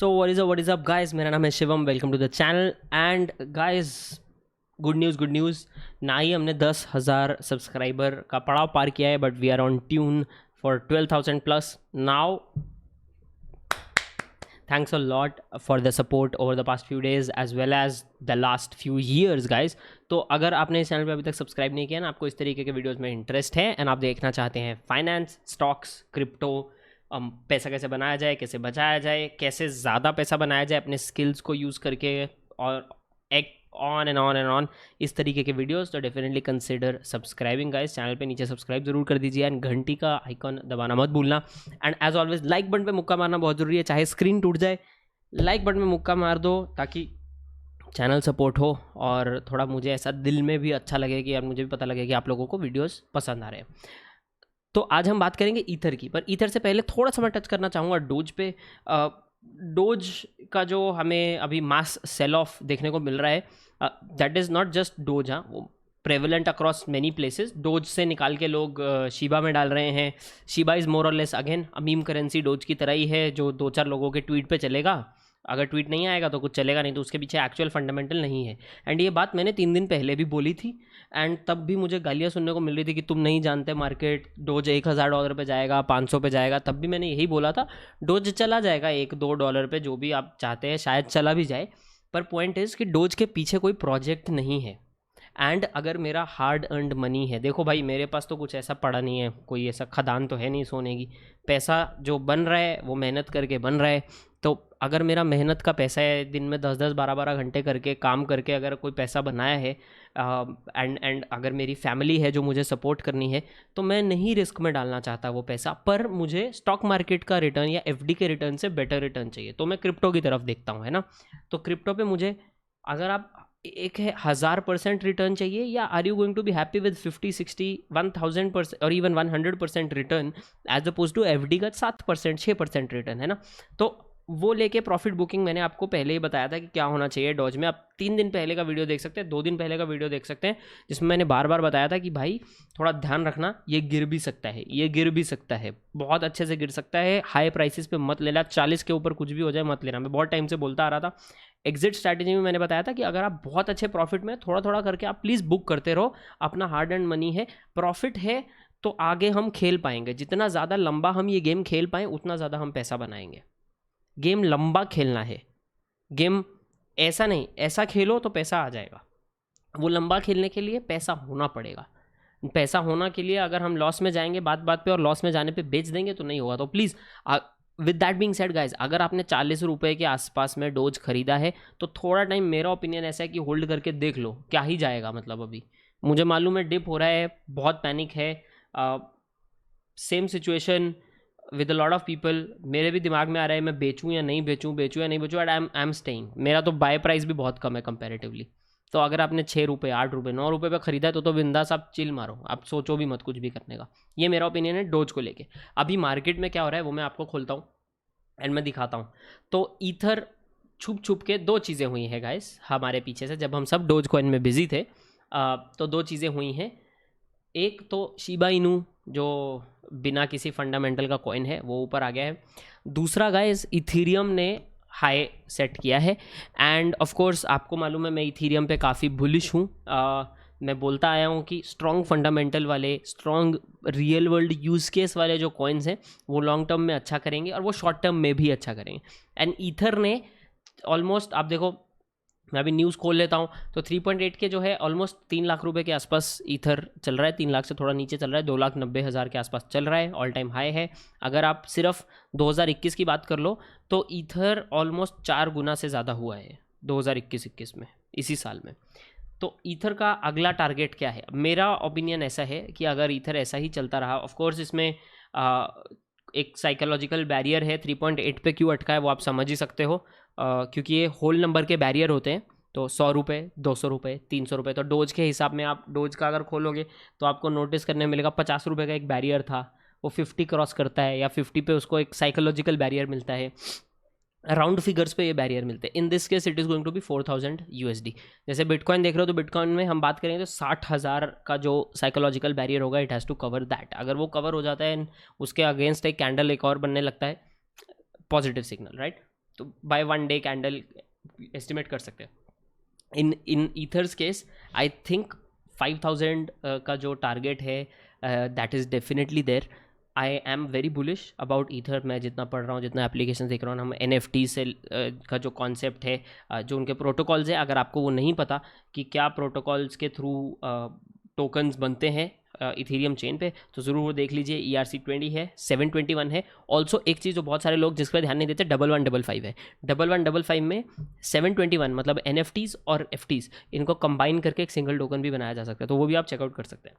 So what is up guys, मेरा नाम है Shivam, welcome to the channel. And guys, good news, ना ही हमने 10,000 सब्सक्राइबर का पड़ाव पार किया है, but we are on tune for 12,000 plus now. Thanks a lot for the support over the past few days as well as the last few years guys। तो अगर आपने इस चैनल पे अभी तक सब्सक्राइब नहीं किया ना, आपको इस तरीके के वीडियोस में इंटरेस्ट है एंड आप देखना चाहते हैं फाइनेंस, स्टॉक्स, क्रिप्टो, पैसा कैसे बनाया जाए, कैसे बचाया जाए, कैसे ज़्यादा पैसा बनाया जाए अपने स्किल्स को यूज़ करके, और एक ऑन एंड ऑन इस तरीके के वीडियोस, तो definitely consider subscribing guys. Channel पे नीचे सब्सक्राइब जरूर कर दीजिए एंड घंटी का आइकॉन दबाना मत भूलना। And as always like button पे मुक्का मारना बहुत ज़रूरी है, चाहे स्क्रीन टूट जाए, लाइक बटन में मुक्का मार दो ताकि चैनल सपोर्ट हो और थोड़ा मुझे ऐसा दिल में भी अच्छा लगे कि यार मुझे भी पता लगे कि आप लोगों को वीडियोस पसंद आ रहे हैं। तो आज हम बात करेंगे ईथर की, पर ईथर से पहले थोड़ा सा मैं टच करना चाहूँगा डोज पे। डोज का जो हमें अभी मास सेल ऑफ देखने को मिल रहा है, that is not just dose, हाँ, वो prevalent across many places. Dose से निकाल के लोग शिबा में डाल रहे हैं। शिबा इज़ मोर और less again meme currency dose की तरह ही है, जो 2-4 लोगों के ट्वीट पे चलेगा। अगर ट्वीट नहीं आएगा तो कुछ चलेगा नहीं, तो उसके पीछे एक्चुअल फंडामेंटल नहीं है। एंड ये बात मैंने 3 दिन पहले भी बोली थी, एंड तब भी मुझे गालियाँ सुनने को मिल रही थी कि तुम नहीं जानते मार्केट, डोज $1,000 पे जाएगा, 500 पे जाएगा। तब भी मैंने यही बोला था, डोज चला जाएगा $1-2 पे, जो भी आप चाहते हैं, शायद चला भी जाए। पर पॉइंट इज़ कि डोज के पीछे कोई प्रोजेक्ट नहीं है। एंड अगर मेरा हार्ड अर्नड मनी है, देखो भाई मेरे पास तो कुछ ऐसा पड़ा नहीं है, कोई ऐसा खदान तो है नहीं सोने की। पैसा जो बन रहा है वो मेहनत करके बन रहा है। तो अगर मेरा मेहनत का पैसा है, दिन में 10-10, 12-12 घंटे करके काम करके अगर कोई पैसा बनाया है, एंड अगर मेरी फैमिली है जो मुझे सपोर्ट करनी है, तो मैं नहीं रिस्क में डालना चाहता वो पैसा। पर मुझे स्टॉक मार्केट का रिटर्न या एफडी के रिटर्न से बेटर रिटर्न चाहिए, तो मैं क्रिप्टो की तरफ देखता हूँ, है ना। तो क्रिप्टो पे मुझे, अगर आप एक है 1000% रिटर्न चाहिए, या are you going to be happy with 50, 60, 1000% और even 100% return, as oppose to FD का 7%, 6% रिटर्न, है ना। तो वो लेके प्रॉफिट बुकिंग मैंने आपको पहले ही बताया था कि क्या होना चाहिए डॉज में। आप 3 दिन पहले का वीडियो देख सकते हैं, 2 दिन पहले का वीडियो देख सकते हैं, जिसमें मैंने बार बार बताया था कि भाई थोड़ा ध्यान रखना, ये गिर भी सकता है, ये गिर भी सकता है, बहुत अच्छे से गिर सकता है। हाई प्राइसेस पे मत लेना, 40 के ऊपर कुछ भी हो जाए मत लेना। मैं बहुत टाइम से बोलता आ रहा था। एग्जिट स्ट्रैटेजी में मैंने बताया था कि अगर आप बहुत अच्छे प्रॉफिट में थोड़ा थोड़ा करके आप प्लीज़ बुक करते रहो, अपना हार्ड एंड मनी है, प्रॉफिट है, तो आगे हम खेल पाएंगे। जितना ज़्यादा लंबा हम ये गेम खेल पाएँ, उतना ज़्यादा हम पैसा बनाएंगे। गेम लंबा खेलना है, गेम ऐसा नहीं, ऐसा खेलो तो पैसा आ जाएगा। वो लंबा खेलने के लिए पैसा होना पड़ेगा। पैसा होना के लिए अगर हम लॉस में जाएंगे बात बात पे और लॉस में जाने पे बेच देंगे तो नहीं होगा। तो please, with that being said guys, अगर आपने 40 रुपये के आसपास में डोज खरीदा है, तो थोड़ा टाइम, मेरा ओपिनियन ऐसा है कि होल्ड करके देख लो, क्या ही जाएगा। मतलब अभी मुझे मालूम है डिप हो रहा है, बहुत पैनिक है, same situation with a lot of people. मेरे भी दिमाग में आ रहा है मैं बेचूं या नहीं बेचूं, एंड आई एम स्टेइंग। मेरा तो बाय प्राइस भी बहुत कम है कंपैरेटिवली। तो अगर आपने 6 रुपये, 8 रुपये, 9 रुपये पे खरीदा है, तो बिंदास आप चिल मारो, आप सोचो भी मत कुछ भी करने का। ये मेरा ओपिनियन है डोज को लेके। अभी मार्केट में क्या हो रहा है वो मैं आपको खोलता हूँ एंड मैं दिखाता हूँ। तो ईथर छुप छुप के 2 चीज़ें हुई हैं गाइस हमारे पीछे से, जब हम सब डोज कॉइन में बिजी थे। तो 2 चीज़ें हुई हैं। एक तो शिबा इनू, जो बिना किसी फंडामेंटल का कॉइन है, वो ऊपर आ गया है। दूसरा गाइस, इथीरियम ने हाई सेट किया है। एंड ऑफ कोर्स आपको मालूम है मैं इथीरियम पे काफ़ी बुलिश हूँ। मैं बोलता आया हूँ कि स्ट्रॉन्ग फंडामेंटल वाले, strong real world use case वाले जो कॉइन्स हैं, वो लॉन्ग टर्म में अच्छा करेंगे और वो शॉर्ट टर्म में भी अच्छा करेंगे। एंड ईथर ने ऑलमोस्ट, आप देखो, मैं अभी न्यूज़ खोल लेता हूँ, तो 3.8 के जो है ऑलमोस्ट 3 लाख रुपए के आसपास ईथर चल रहा है। 3 लाख से थोड़ा नीचे चल रहा है, 2,90,000 के आसपास चल रहा है, ऑल टाइम हाई है। अगर आप सिर्फ 2021 की बात कर लो, तो ईथर ऑलमोस्ट 4 गुना से ज़्यादा हुआ है 2021 में, इसी साल में। तो ईथर का अगला टारगेट क्या है? मेरा ओपिनियन ऐसा है कि अगर ईथर ऐसा ही चलता रहा, ऑफ कोर्स इसमें एक साइकोलॉजिकल बैरियर है। 3.8 पे क्यों अटका है वो आप समझ ही सकते हो, क्योंकि ये होल नंबर के बैरियर होते हैं। तो 100 रुपये, 200 रुपये, 300 रुपये, तो डोज के हिसाब में आप डोज का अगर खोलोगे तो आपको नोटिस करने मिलेगा 50 रुपये का एक बैरियर था, वो 50 क्रॉस करता है, या 50 पे उसको एक साइकोलॉजिकल बैरियर मिलता है। राउंड फिगर्स पे ये बैरियर मिलते हैं। In this case it is going to be 4000 USD। जैसे बिटकॉइन देख रहे हो, तो बिटकॉइन में हम बात करेंगे तो 60,000 का जो साइकोलॉजिकल बैरियर होगा, it has to cover that. अगर वो कवर हो जाता है, उसके अगेंस्ट एक कैंडल एक और बनने लगता है, पॉजिटिव सिग्नल, राइट। तो बाय 1 डे कैंडल एस्टिमेट कर सकते हैं। In ether's case I think 5000 का जो टारगेट है that is definitely there. I am very bullish about ether. मैं जितना पढ़ रहा हूँ, जितना एप्लीकेशन देख रहा हूँ, हम NFT से का जो कॉन्सेप्ट है, जो उनके प्रोटोकॉल्स है, अगर आपको वो नहीं पता कि क्या प्रोटोकॉल्स के थ्रू टोकन्स बनते हैं इथेरियम चेन पे, तो ज़रूर वो देख लीजिए। ERC20 है, 721 है। ऑल्सो एक चीज़ जो बहुत सारे लोग जिस पर ध्यान नहीं देते, 1155 है। 1155 में 721 मतलब NFTs और FTs इनको कंबाइन करके एक सिंगल टोकन भी बनाया जा सकता है, तो वो भी आप चेकआउट कर सकते हैं।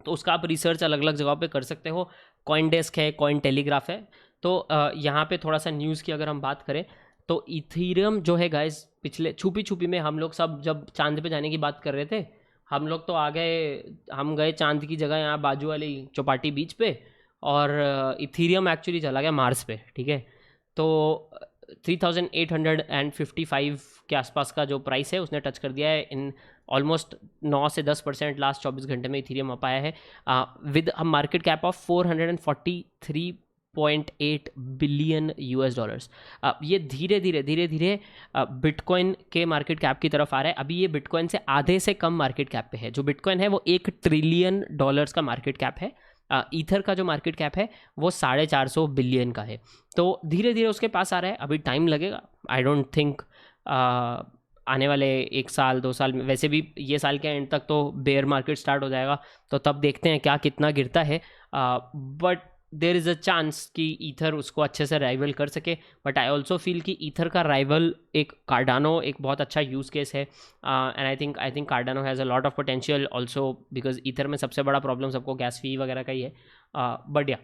तो उसका आप रिसर्च अलग अलग जगहों पे कर सकते हो। कॉइनडेस्क है, कॉइन टेलीग्राफ है। तो यहाँ पे थोड़ा सा न्यूज़ की अगर हम बात करें तो इथीरियम जो है गाइस, पिछले छुपी छुपी में हम लोग सब जब चांद पे जाने की बात कर रहे थे, हम लोग तो आ गए, हम गए चांद की जगह यहाँ बाजू वाली चौपाटी बीच पे, और इथीरियम एक्चुअली चला गया मार्स पे, ठीक है। तो 3855 के आसपास का जो प्राइस है उसने टच कर दिया है। इन ऑलमोस्ट 9 से 10% लास्ट 24 घंटे में इथीरियम अप आया है with a market cap of 443.8 billion US dollars. ये धीरे धीरे बिटकॉइन के मार्केट कैप की तरफ आ रहा है। अभी ये बिटकॉइन से आधे से कम मार्केट कैप पे है। जो बिटकॉइन है वो $1 ट्रिलियन का मार्केट कैप है। ईथर का जो मार्केट कैप है वो 450 बिलियन का है। तो धीरे धीरे उसके पास आ रहा है, अभी टाइम लगेगा। आई डोंट थिंक आने वाले 1 साल 2 साल में, वैसे भी ये साल के एंड तक तो बेयर मार्केट स्टार्ट हो जाएगा, तो तब देखते हैं क्या कितना गिरता है। But there is a chance कि ईथर उसको अच्छे से राइवल कर सके। बट आई ऑल्सो फील कि ईथर का राइवल एक कार्डानो एक बहुत अच्छा यूज़ केस है। And I think Cardano has a lot of potential also, because ether में सबसे बड़ा प्रॉब्लम सबको गैस फी वगैरह का ही है। बट या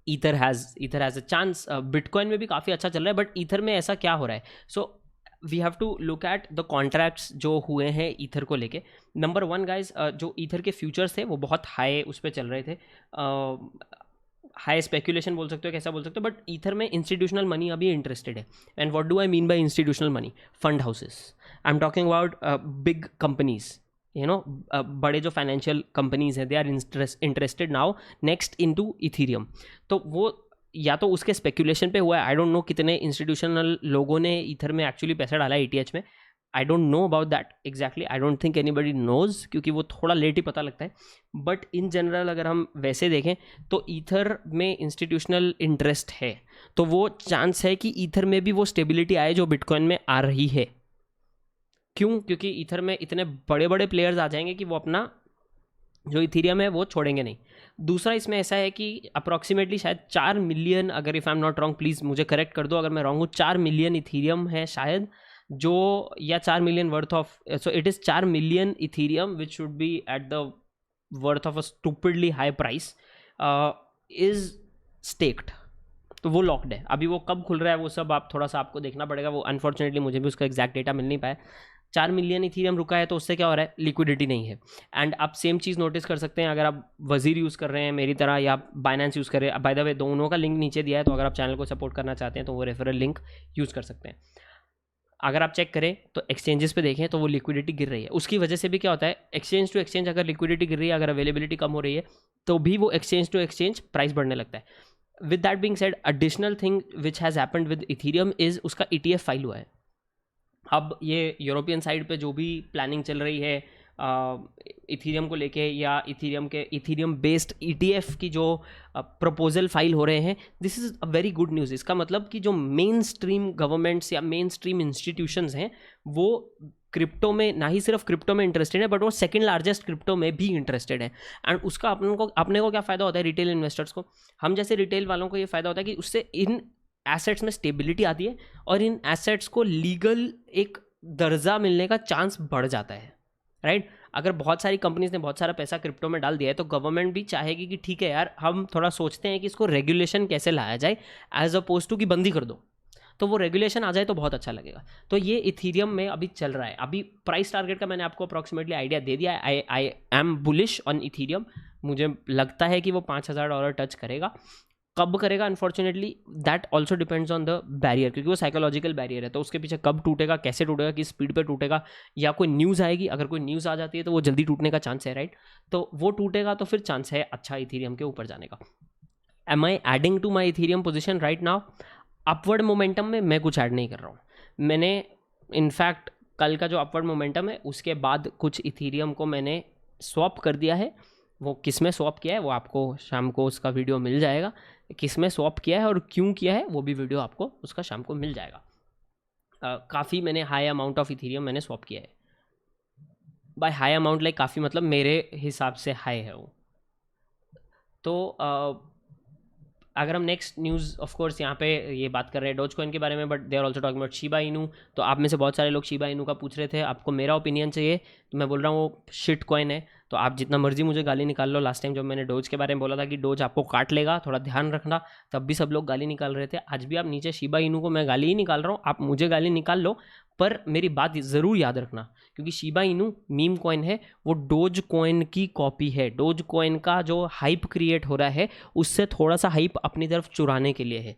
ether has a chance. Bitcoin में भी काफ़ी अच्छा चल रहा है, बट ईथर में ऐसा क्या हो रहा है? So we have to look at the contracts जो हुए हैं ईथर को लेके। नंबर 1 गाइज, जो ईथर के फ्यूचर्स थे वो बहुत हाई उस पर चल रहे थे, हाई स्पेकुलेशन बोल सकते हो, कैसा बोल सकते हो। बट ईथर में इंस्टीट्यूशनल मनी अभी इंटरेस्टेड है। And what do I mean by institutional money? Fund houses. I am talking about big companies, you know, बड़े जो फाइनेंशियल कंपनीज हैं, they are interested now next into Ethereum. तो वो या तो उसके स्पेकुलेशन पे हुआ है। आई डोंट नो कितने इंस्टीट्यूशनल लोगों ने ईथर में एक्चुअली पैसा डाला है ETH में। I don't know about that exactly. I don't think anybody knows, क्योंकि वो थोड़ा लेट ही पता लगता है। बट इन जनरल अगर हम वैसे देखें तो ईथर में इंस्टीट्यूशनल इंटरेस्ट है, तो वो चांस है कि ईथर में भी वो स्टेबिलिटी आए जो बिटकॉइन में आ रही है। क्यों? क्योंकि ईथर में इतने बड़े बड़े प्लेयर्स आ जाएंगे कि वो अपना जो इथीरियम है वो छोड़ेंगे नहीं। दूसरा इसमें ऐसा है कि अप्रॉक्सीमेटली शायद 4 मिलियन, अगर if I am not wrong, please मुझे करेक्ट कर दो अगर मैं रॉन्ग हूँ, 4 मिलियन इथीरियम है शायद, जो या 4 million worth of, so it is 4 million Ethereum which should be at the worth of a stupidly high price is stacked. तो वो लॉक्ड है। अभी वो कब खुल रहा है वो सब आप थोड़ा सा आपको देखना पड़ेगा। वो अनफॉर्चुनेटली मुझे भी उसका एग्जैक्ट डेटा मिल नहीं पाया। 4 मिलियन इथीरियम रुका है, तो उससे क्या हो रहा है? लिक्विडिटी नहीं है। एंड आप सेम चीज़ नोटिस कर सकते हैं अगर आप वजीर यूज़ कर रहे हैं मेरी तरह, या बाइनेंस यूज़ कर रहे हैं। बाय द वे दोनों का लिंक नीचे दिया है, तो अगर आप चैनल को सपोर्ट करना चाहते हैं तो वो रेफरल लिंक यूज़ कर सकते हैं। अगर आप चेक करें तो एक्सचेंजेस पे देखें तो वो लिक्विडिटी गिर रही है। उसकी वजह से भी क्या होता है, एक्सचेंज टू एक्सचेंज अगर लिक्विडिटी गिर रही है, अगर अवेलेबिलिटी कम हो रही है, तो भी वो एक्सचेंज टू एक्सचेंज प्राइस बढ़ने लगता है। With that being said, additional thing which has happened with Ethereum is उसका ETF फाइल हुआ है। अब ये यूरोपियन साइड पे जो भी प्लानिंग चल रही है इथीरियम को लेके, या इथीरियम बेस्ड ETF की जो प्रपोजल फाइल हो रहे हैं, this is a very good news. इसका मतलब कि जो मेन स्ट्रीम गवर्नमेंट्स या मेन स्ट्रीम इंस्टीट्यूशंस हैं वो क्रिप्टो में, ना ही सिर्फ क्रिप्टो में इंटरेस्टेड है, बट वो सेकंड लार्जेस्ट क्रिप्टो में भी इंटरेस्टेड है। एंड उसका अपने को क्या फ़ायदा होता है? रिटेल इन्वेस्टर्स को, हम जैसे रिटेल वालों को ये फ़ायदा होता है कि उससे इन एसेट्स में स्टेबिलिटी आती है, और इन एसेट्स को लीगल एक दर्जा मिलने का चांस बढ़ जाता है, राइट? अगर बहुत सारी कंपनीज ने बहुत सारा पैसा क्रिप्टो में डाल दिया है, तो गवर्नमेंट भी चाहेगी कि ठीक है यार, हम थोड़ा सोचते हैं कि इसको रेगुलेशन कैसे लाया जाए, एज अपोज टू कि बंदी कर दो। तो वो रेगुलेशन आ जाए तो बहुत अच्छा लगेगा। तो ये इथीरियम में अभी चल रहा है। अभी प्राइस टारगेट का मैंने आपको अप्रॉक्सीमेटली आइडिया दे दिया है। I am bullish on Ethereum. मुझे लगता है कि वो $5000 टच करेगा। कब करेगा? Unfortunately that also depends on the barrier, क्योंकि वो साइकोलॉजिकल बैरियर है। तो उसके पीछे कब टूटेगा, कैसे टूटेगा, किस स्पीड पे टूटेगा, या कोई न्यूज़ आएगी, अगर कोई न्यूज़ आ जाती है तो वो जल्दी टूटने का चांस है, राइट? तो वो टूटेगा तो फिर चांस है अच्छा इथीरियम के ऊपर जाने का। Am I adding to my Ethereum position right now? Upward momentum में मैं कुछ ऐड नहीं कर रहा हूँ। मैंने इनफैक्ट कल का जो अपवर्ड मोमेंटम है उसके बाद कुछ इथीरियम को मैंने स्वैप कर दिया है। वो किस में स्वैप किया है वो आपको शाम को उसका वीडियो मिल जाएगा, किस में स्वैप किया है और क्यों किया है वो भी वीडियो आपको उसका शाम को मिल जाएगा। काफ़ी मैंने हाई अमाउंट ऑफ इथीरियम मैंने स्वैप किया है। बाय हाई अमाउंट लाइक काफ़ी मतलब मेरे हिसाब से हाई है वो। तो अगर हम नेक्स्ट न्यूज़ ऑफ कोर्स यहाँ पे ये बात कर रहे हैं डोज कॉइन के बारे में, but they are also talking about Shiba Inu. तो आप में से बहुत सारे लोग शिबा इनू का पूछ रहे थे, आपको मेरा ओपिनियन चाहिए, तो मैं बोल रहा हूँ वो शिट कॉइन है। तो आप जितना मर्जी मुझे गाली निकाल लो। लास्ट टाइम जब मैंने डोज के बारे में बोला था कि डोज आपको काट लेगा, थोड़ा ध्यान रखना, तब भी सब लोग गाली निकाल रहे थे। आज भी आप नीचे शिबा इनू को मैं गाली ही निकाल रहा हूँ, आप मुझे गाली निकाल लो, पर मेरी बात ज़रूर याद रखना, क्योंकि शिबा इनू मीम कॉइन है, वो डोज कॉइन की कॉपी है। डोज कॉइन का जो हाइप क्रिएट हो रहा है उससे थोड़ा सा हाइप अपनी तरफ चुराने के लिए है।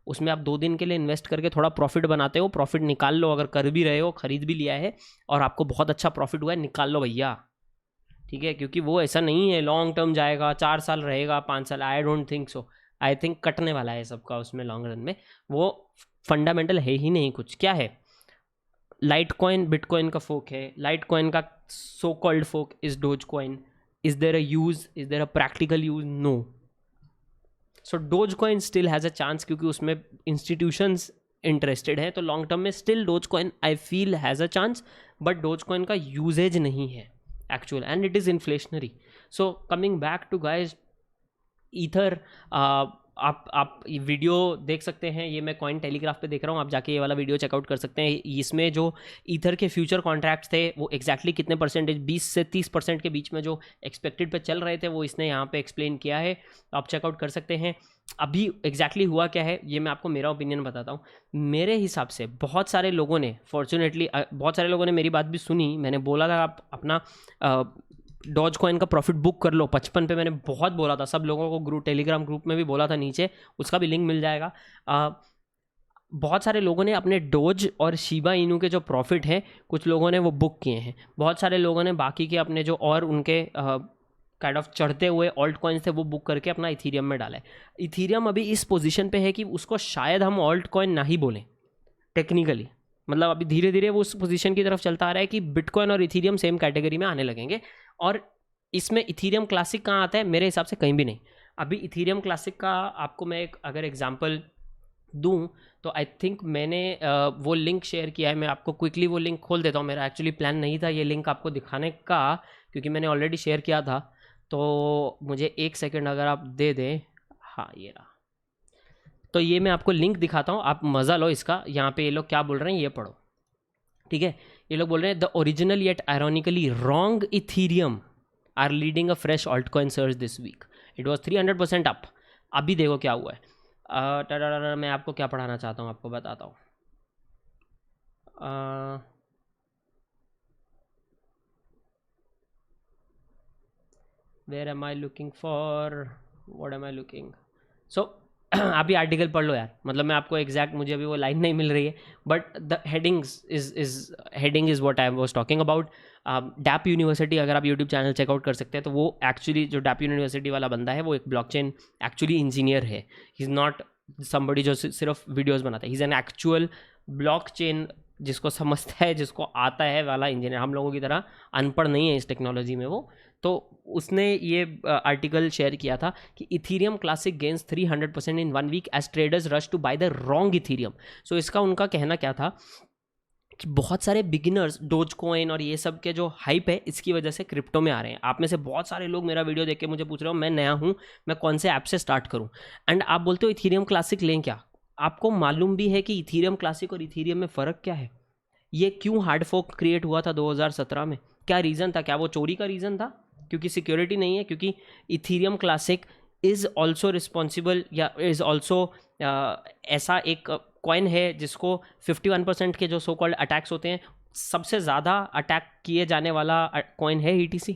उसमें आप 2 दिन के लिए इन्वेस्ट करके थोड़ा प्रॉफिट बनाते हो, प्रॉफिट निकाल लो, अगर कर भी रहे हो, खरीद भी लिया है और आपको बहुत अच्छा प्रॉफिट हुआ है, निकाल लो भैया, ठीक है। क्योंकि वो ऐसा नहीं है लॉन्ग टर्म जाएगा, 4 साल रहेगा, 5 साल, आई don't think so. I think कटने वाला है सबका उसमें लॉन्ग रन में। वो फंडामेंटल है ही नहीं कुछ। क्या है, लाइट कॉइन बिटकॉइन का फोक है, लाइट कॉइन का so called folk is Dogecoin. Is there a use, is there a practical use? No. So Dogecoin still has a chance, क्योंकि उसमें इंस्टीट्यूशंस इंटरेस्टेड हैं, तो लॉन्ग टर्म में still Dogecoin I feel has a chance, but Dogecoin का usage नहीं है actual, and it is inflationary. So coming back to guys, ether, आप ये वीडियो देख सकते हैं, ये मैं कॉइन टेलीग्राफ पे देख रहा हूँ, आप जाके ये वाला वीडियो चेकआउट कर सकते हैं। इसमें जो ईथर के फ्यूचर कॉन्ट्रैक्ट्स थे वो एग्जैक्टली कितने परसेंटेज, 20 से 30% के बीच में जो एक्सपेक्टेड पे चल रहे थे, वो इसने यहाँ पे एक्सप्लेन किया है, आप चेकआउट कर सकते हैं। अभी एग्जैक्टली हुआ क्या है ये मैं आपको मेरा ओपिनियन बताता हूँ। मेरे हिसाब से बहुत सारे लोगों ने, फॉर्चुनेटली बहुत सारे लोगों ने मेरी बात भी सुनी। मैंने बोला था आप अपना डॉज कॉइन का प्रॉफिट बुक कर लो 55 पे, मैंने बहुत बोला था, सब लोगों को ग्रुप टेलीग्राम ग्रुप में भी बोला था, नीचे उसका भी लिंक मिल जाएगा। बहुत सारे लोगों ने अपने डोज और शिबा इनू के जो प्रॉफिट हैं कुछ लोगों ने वो बुक किए हैं। बहुत सारे लोगों ने बाकी के अपने जो और उनके काइंड ऑफ चढ़ते हुए ऑल्ट कॉइन्स थे वो बुक करके अपना इथीरियम में डाला है। इथीरियम अभी इस पोजीशन पे है कि उसको शायद हम ऑल्ट कॉइन ना ही बोलें टेक्निकली, मतलब अभी धीरे धीरे वो उस पोजीशन की तरफ चलता आ रहा है कि बिटकॉइन और इथीरियम सेम कैटेगरी में आने लगेंगे। और इसमें इथीरियम क्लासिक कहाँ आता है? मेरे हिसाब से कहीं भी नहीं। अभी इथीरियम क्लासिक का आपको मैं एक अगर एग्जांपल दूं तो आई थिंक मैंने वो लिंक शेयर किया है, मैं आपको क्विकली वो लिंक खोल देता हूँ। मेरा एक्चुअली प्लान नहीं था ये लिंक आपको दिखाने का, क्योंकि मैंने ऑलरेडी शेयर किया था, तो मुझे 1 सेकेंड अगर आप दे दें। हाँ ये रहा, तो ये मैं आपको लिंक दिखाता हूँ, आप मज़ा लो इसका। यहाँ पे ये लोग क्या बोल रहे हैं ये पढ़ो, ठीक है। ये लोग बोल रहे हैं the original yet ironically wrong Ethereum are leading a fresh altcoin search this week, it was 300% up. अभी देखो क्या हुआ है। मैं आपको क्या पढ़ाना चाहता हूँ आपको बताता हूँ। Where am I looking for, what am I looking? So आप ये आर्टिकल पढ़ लो यार, मतलब मैं आपको एग्जैक्ट, मुझे अभी वो लाइन नहीं मिल रही है, but the headings heading is what I was talking about. Dapp University, अगर आप यूट्यूब चैनल चेकआउट कर सकते हैं, तो वो एक्चुअली जो डैप यूनिवर्सिटी वाला बंदा है वो एक ब्लॉकचेन एक्चुअली इंजीनियर है। ही इज़ नॉट समबडी जो सिर्फ वीडियोज़ बनाता है, he is an actual blockchain जिसको समझता है, जिसको आता है वाला इंजीनियर। हम लोगों की तरह अनपढ़ नहीं है इस टेक्नोलॉजी में वो। तो उसने ये आर्टिकल शेयर किया था कि Ethereum Classic gains 300% in 1 week as traders rush to buy the wrong Ethereum. So इसका उनका कहना क्या था कि बहुत सारे बिगिनर्स डोज कॉइन और ये सब के जो हाइप है इसकी वजह से क्रिप्टो में आ रहे हैं। आप में से बहुत सारे लोग मेरा वीडियो देख के मुझे पूछ रहे हो मैं नया हूँ, मैं कौन से ऐप से स्टार्ट करूँ, एंड आप बोलते हो इथीरियम क्लासिक लें क्या? आपको मालूम भी है कि इथीरियम क्लासिक और इथीरियम में फ़र्क क्या है? ये क्यों हार्ड फोक क्रिएट हुआ था 2017 में? क्या रीज़न था? क्या वो चोरी का रीज़न था? क्योंकि सिक्योरिटी नहीं है? क्योंकि Ethereum classic is also responsible या इज़ ऑल्सो ऐसा एक कॉइन है जिसको 51% के जो सो कॉल्ड अटैक्स होते हैं, सबसे ज़्यादा अटैक किए जाने वाला कॉइन है ETC।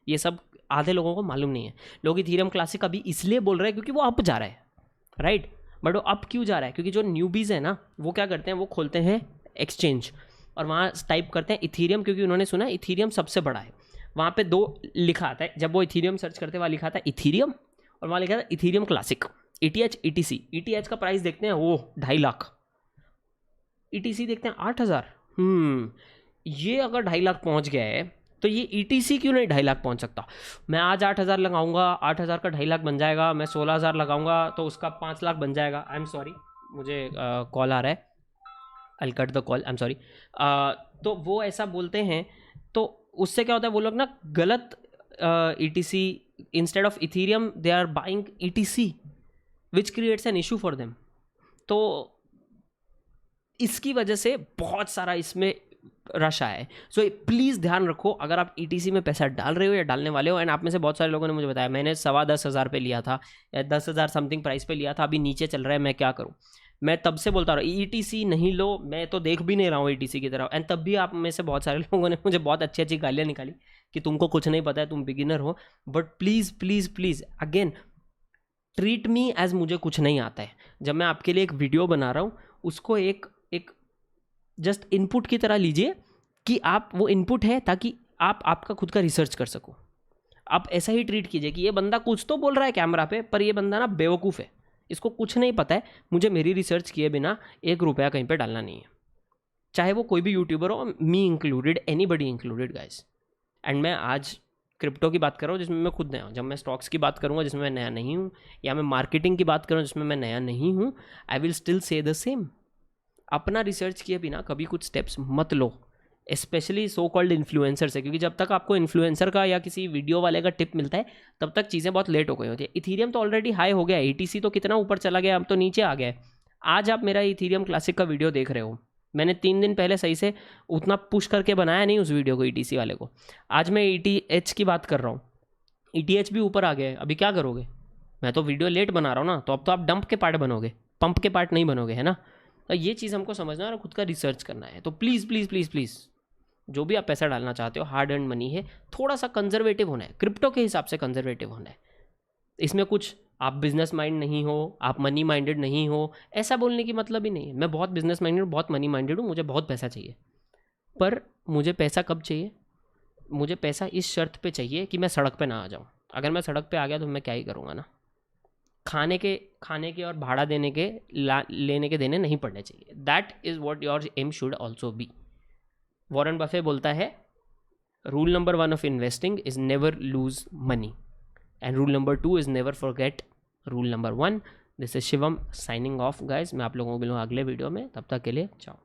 ये सब आधे लोगों को मालूम नहीं है। लोग इथीरियम क्लासिक अभी इसलिए बोल रहे हैं क्योंकि वो अप जा रहा है, राइट? बट वो अप क्यों जा रहा है? क्योंकि जो न्यूबीज़ है ना, वो क्या करते हैं, वो खोलते हैं एक्सचेंज और वहाँ टाइप करते हैं इथीरियम, क्योंकि उन्होंने सुना है इथीरियम सबसे बड़ा है। वहाँ पे 2 लिखा आता है, जब वो इथीरियम सर्च करते हैं वहाँ लिखा आता है इथीरियम और वहाँ लिखा था Ethereum classic. ETH ETC, ETH का प्राइस देखते हैं, वो 2.5 लाख, ETC देखते हैं 8,000। ये अगर 2.5 लाख पहुंच गया है तो ये ETC क्यों नहीं 2.5 लाख पहुंच सकता? मैं आज 8,000 लगाऊंगा, 8,000 का 2.5 लाख बन जाएगा, मैं 16,000 लगाऊंगा तो उसका 5 लाख बन जाएगा। आई एम सॉरी, मुझे कॉल आ रहा है, I cut the call, I am sorry. तो वो ऐसा बोलते हैं, तो उससे क्या होता है, वो लोग ना गलत ETC instead of Ethereum they are buying ETC which creates an issue for them. तो इसकी वजह से बहुत सारा इसमें रश आया है। सो प्लीज़ ध्यान रखो, अगर आप ETC में पैसा डाल रहे हो या डालने वाले हो, एंड आप में से बहुत सारे लोगों ने मुझे बताया मैंने 10,15,000 पे लिया था या 10,000 समथिंग प्राइस पे लिया था, अभी नीचे चल रहा है, मैं क्या करूँ? मैं तब से बोलता रहा ETC नहीं लो, मैं तो देख भी नहीं रहा हूँ ETC की तरफ, एंड तब भी आप में से बहुत सारे लोगों ने मुझे बहुत अच्छी अच्छी गालियाँ निकाली कि तुमको कुछ नहीं पता है, तुम बिगिनर हो। But please please please again treat me as मुझे कुछ नहीं आता है। जब मैं आपके लिए एक वीडियो बना रहा हूँ, उसको एक जस्ट इनपुट की तरह लीजिए कि आप वो इनपुट है ताकि आप आपका खुद का रिसर्च कर सको। आप ऐसा ही ट्रीट कीजिए कि ये बंदा कुछ तो बोल रहा है कैमरा पे, पर ये बंदा ना बेवकूफ़ है, इसको कुछ नहीं पता है, मुझे मेरी रिसर्च किए बिना 1 रुपया कहीं पे डालना नहीं है, चाहे वो कोई भी यूट्यूबर हो, मी included, anybody included guys. And मैं आज क्रिप्टो की बात कर रहा हूँ जिसमें मैं खुद नया हूँ, जब मैं स्टॉक्स की बात करूँगा जिसमें मैं नया नहीं हूँ, या मैं मार्केटिंग की बात करूँ जिसमें मैं नया नहीं हूँ, I will still say the same. अपना रिसर्च किए बिना कभी कुछ स्टेप्स मत लो, स्पेशली सो कॉल्ड इन्फ्लुएंसर से, क्योंकि जब तक आपको इन्फ्लुएंसर का या किसी वीडियो वाले का टिप मिलता है तब तक चीज़ें बहुत लेट हो गई होती है। इथीरियम तो ऑलरेडी हाई हो गया है, ETC तो कितना ऊपर चला गया, अब तो नीचे आ गया है। आज आप मेरा इथीरियम क्लासिक का वीडियो देख रहे हो, मैंने 3 दिन पहले सही से उतना पुश करके बनाया नहीं उस वीडियो को, ETC वाले को। आज मैं ETH की बात कर रहा हूँ, ETH भी ऊपर आ गया है, अभी क्या करोगे? मैं तो वीडियो लेट बना रहा हूँ ना, तो अब तो आप डंप के पार्ट बनोगे, पंप के पार्ट नहीं बनोगे, है ना? तो ये चीज़ हमको समझना है और खुद का रिसर्च करना है। तो प्लीज़ प्लीज़ प्लीज़ प्लीज़ जो भी आप पैसा डालना चाहते हो, हार्ड अर्न मनी है, थोड़ा सा कंजर्वेटिव होना है, क्रिप्टो के हिसाब से कंजर्वेटिव होना है। इसमें कुछ आप बिजनेस माइंड नहीं हो, आप मनी माइंडेड नहीं हो, ऐसा बोलने की मतलब ही नहीं है। मैं बहुत बिजनेस माइंडेड, बहुत मनी माइंडेड हूँ, मुझे बहुत पैसा चाहिए, पर मुझे पैसा कब चाहिए? मुझे पैसा इस शर्त पे चाहिए कि मैं सड़क पे ना आ जाऊँ। अगर मैं सड़क पे आ गया तो मैं क्या ही करूँगा ना, खाने के और भाड़ा देने के लेने के देने नहीं पड़ने चाहिए। That is what your aim should also be. Warren Buffett बोलता है rule number 1 of investing is never lose money, and rule number 2 is never forget rule number 1। This is Shivam signing off guys. मैं आप लोगों को मिलूँगा अगले video में, तब तक के लिए चाओ।